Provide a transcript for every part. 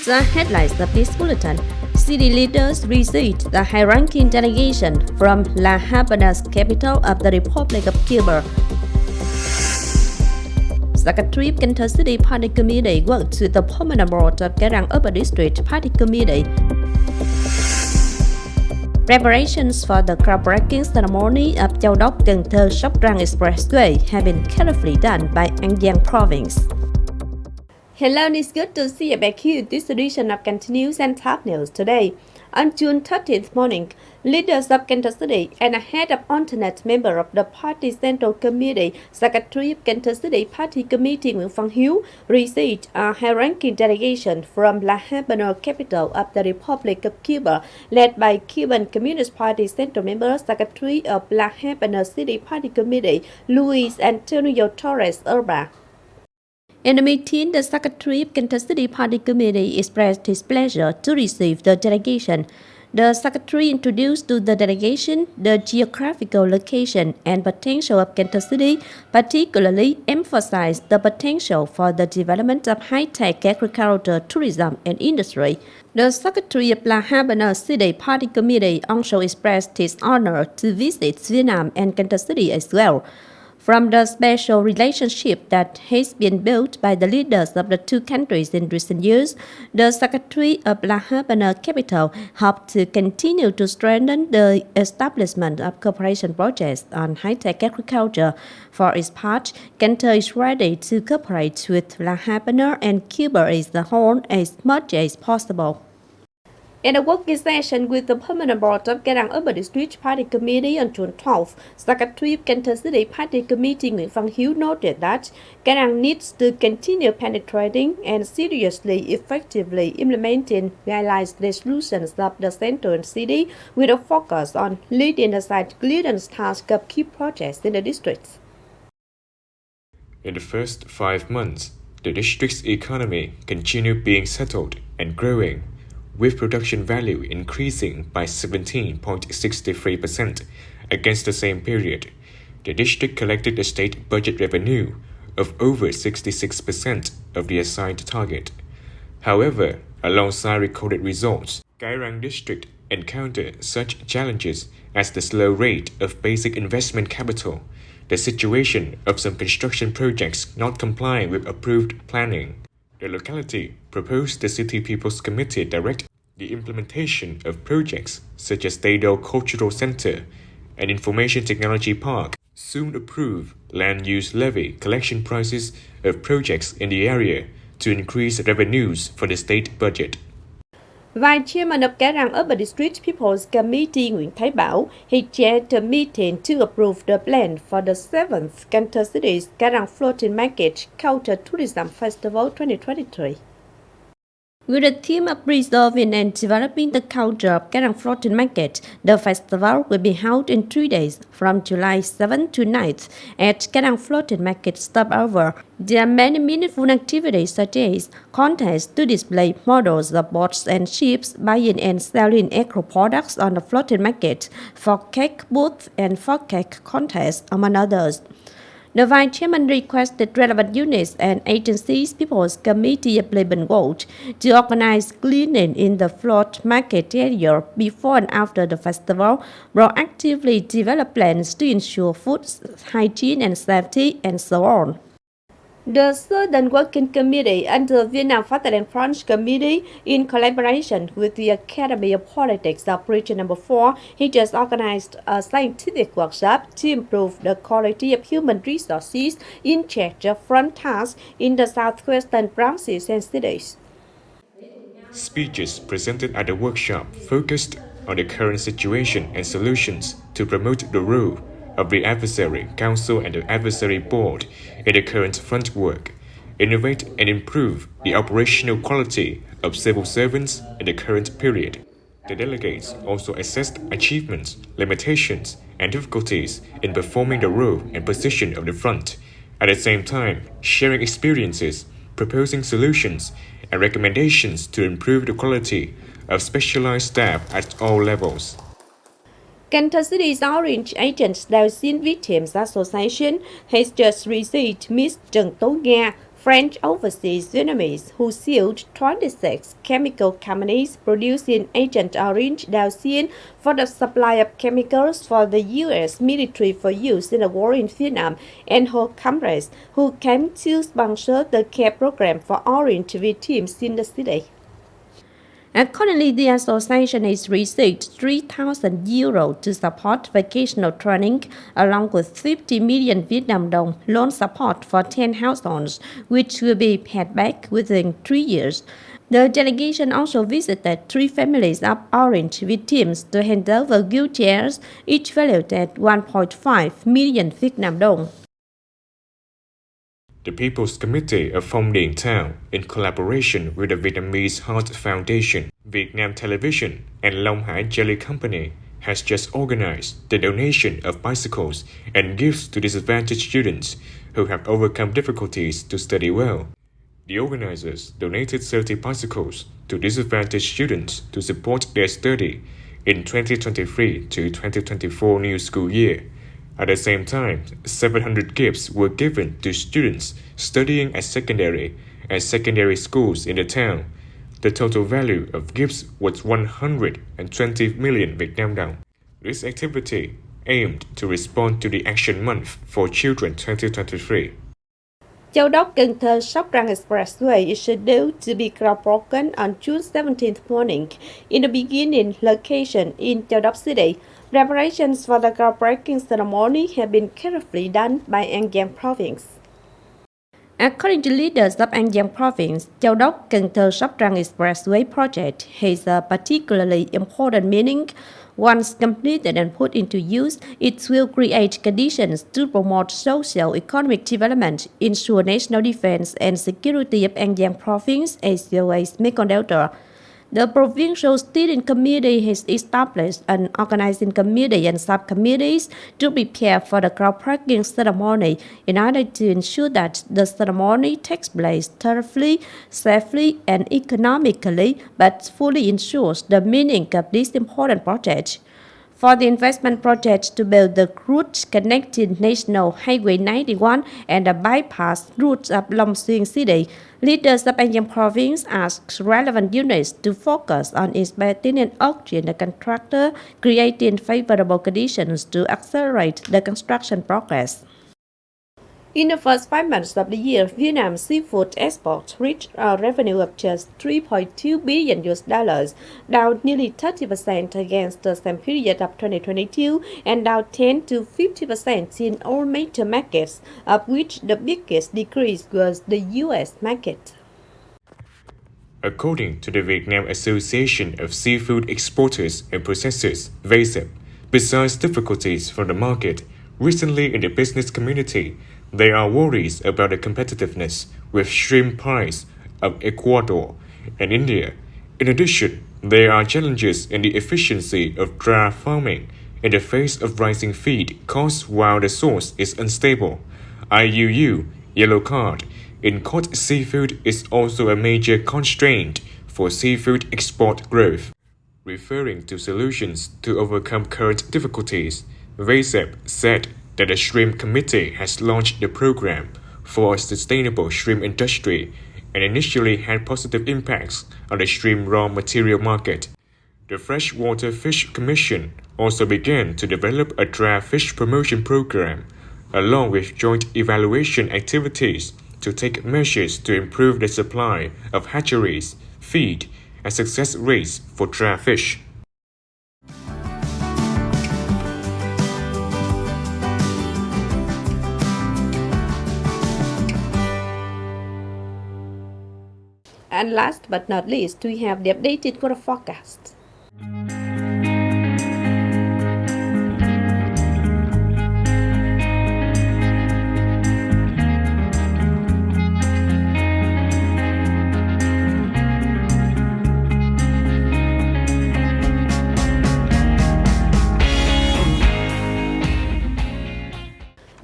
the headlines of this bulletin. City leaders received the high-ranking delegation from La Habana's capital of the Republic of Cuba. Secretary of Cần Thơ City Party Committee worked with the permanent board of Cái Răng Urban District Party Committee. Preparations for the groundbreaking ceremony of Châu Đốc Cần Thơ Sóc Trăng expressway have been carefully done by Giang province. Hello, it's good to see you back here in this edition of Cần News and Top News today. On June 30th morning, leaders of Cần Thơ City and a head of alternate member of the party Central Committee, Secretary of Cần Thơ City Party Committee Nguyễn received a high-ranking delegation from La Habana capital of the Republic of Cuba, led by Cuban Communist Party Central Member Secretary of La Habana City Party Committee, Luis Antonio Torres Urba. In the meeting, the Secretary of Cần Thơ City Party Committee expressed his pleasure to receive the delegation. The Secretary introduced to the delegation the geographical location and potential of Cần Thơ City, particularly emphasized the potential for the development of high-tech agriculture, tourism, and industry. The Secretary of La Habana City Party Committee also expressed his honor to visit Vietnam and Cần Thơ City as well. From the special relationship that has been built by the leaders of the two countries in recent years, the Secretary of La Habana capital hoped to continue to strengthen the establishment of cooperation projects on high-tech agriculture. For its part, Cần Thơ is ready to cooperate with La Habana and Cuba as a whole as much as possible. In a working session with the permanent board of Cái Răng Urban District Party Committee on June 12th, Secretary of Cần Thơ City Party Committee Nguyễn noted that Cái Răng needs to continue penetrating and seriously, effectively implementing guidelines resolutions of the central city with a focus on leading aside clearance task of key projects in the districts. In the first 5 months, the district's economy continued being settled and growing, with production value increasing by 17.63% against the same period. The district collected a state budget revenue of over 66% of the assigned target. However, alongside recorded results, Cái Răng district encountered such challenges as the slow rate of basic investment capital, the situation of some construction projects not complying with approved planning. The locality proposed the City People's Committee direct the implementation of projects such as Tây Đô Cultural Center and Information Technology Park, soon approve land use levy collection prices of projects in the area to increase revenues for the state budget. Vice Chairman of Cái Răng Urban District People's Committee Nguyễn Bảo, he chaired the meeting to approve the plan for the 7th Cần Thơ City's Cái Răng Floating Market Culture Tourism Festival 2023. With the theme of preserving and developing the culture of Cái Răng Floating Market, the festival will be held in 3 days from July 7th to 9th at Cái Răng Floating Market stopover. There are many meaningful activities such as contests to display models of boats and ships, buying and selling agro products on the floating market, for cake booths and for cake contests, among others. The Vice Chairman requested relevant units and agencies People's Committee of Labour World to organize cleaning in the float market area before and after the festival, proactively develop plans to ensure food hygiene and safety, and so on. The Southern Working Committee under Vietnam Fatherland French Committee, in collaboration with the Academy of Politics of Region No. 4, he just organized a scientific workshop to improve the quality of human resources in charge of front tasks in the southwestern provinces and cities. Speeches presented at the workshop focused on the current situation and solutions to promote the role of the Advisory Council and the Advisory Board in the current front work, innovate and improve the operational quality of civil servants in the current period. The delegates also assessed achievements, limitations, and difficulties in performing the role and position of the front, at the same time sharing experiences, proposing solutions, and recommendations to improve the quality of specialized staff at all levels. Cần Thơ City's Orange Agents Đạo Xin Victims Association has just received Ms. Trần Tố Nga French overseas Vietnamese who sued 26 chemical companies producing Agent Orange dioxin for the supply of chemicals for the U.S. military for use in the war in Vietnam, and her comrades who came to sponsor the care program for Orange victims in the city. Accordingly, the association has received €3,000 to support vocational training, along with 50 million Vietnam dong loan support for 10 households, which will be paid back within 3 years. The delegation also visited 3 families of Orange victims to hand over wheelchairs, each valued at 1.5 million Vietnam dong. The People's Committee of Phong Điền Town, in collaboration with the Vietnamese Heart Foundation, Vietnam Television, and Long Hải Jelly Company, has just organized the donation of bicycles and gifts to disadvantaged students who have overcome difficulties to study well. The organizers donated 30 bicycles to disadvantaged students to support their study in 2023 to 2024 new school year. At the same time, 700 gifts were given to students studying at secondary and secondary schools in the town. The total value of gifts was 120 million Vietnam dong. This activity aimed to respond to the Action Month for Children 2023. Châu Đốc, Cần Thơ, Sóc Trăng expressway is scheduled to be groundbroken on June 17th morning in the beginning location in Châu Đốc City. Preparations for the groundbreaking ceremony have been carefully done by An Giang Province. According to leaders of An Giang Province, Châu Đốc, Cần Thơ, Sóc Trăng expressway project has a particularly important meaning. Once completed and put into use, it will create conditions to promote socio-economic development, ensure national defense and security of An Giang Province as well as Mekong Delta. The Provincial Steering Committee has established an organizing committee and subcommittees to prepare for the groundbreaking ceremony in order to ensure that the ceremony takes place thoroughly, safely, and economically, but fully ensures the meaning of this important project. For the investment project to build the route connecting National Highway 91 and the bypass routes of Long Xuyên City, leaders of An Giang Province asked relevant units to focus on inspecting and auctioning the contractor, creating favorable conditions to accelerate the construction progress. In the first 5 months of the year, Vietnam's seafood exports reached a revenue of just $3.2 billion, down nearly 30% against the same period of 2022 and down 10 to 50% in all major markets, of which the biggest decrease was the U.S. market. According to the Vietnam Association of Seafood Exporters and Processors, VASEP, besides difficulties from the market, recently in the business community, there are worries about the competitiveness with shrimp price of Ecuador and India. In addition, there are challenges in the efficiency of dry farming in the face of rising feed costs while the source is unstable. IUU, yellow card, in caught seafood is also a major constraint for seafood export growth. Referring to solutions to overcome current difficulties, VASEP said that the Shrimp Committee has launched the program for a sustainable shrimp industry and initially had positive impacts on the shrimp raw material market. The Freshwater Fish Commission also began to develop a dry fish promotion program, along with joint evaluation activities to take measures to improve the supply of hatcheries, feed, and success rates for dry fish. And last but not least, we have the updated weather forecast.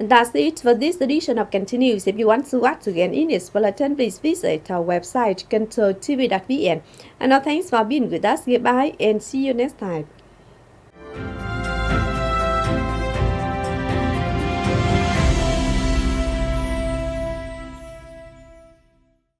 That's it for this edition of Continues. If you want to watch again in this bulletin, please visit our website, kênh TV.vn. And now thanks for being with us. Goodbye and see you next time.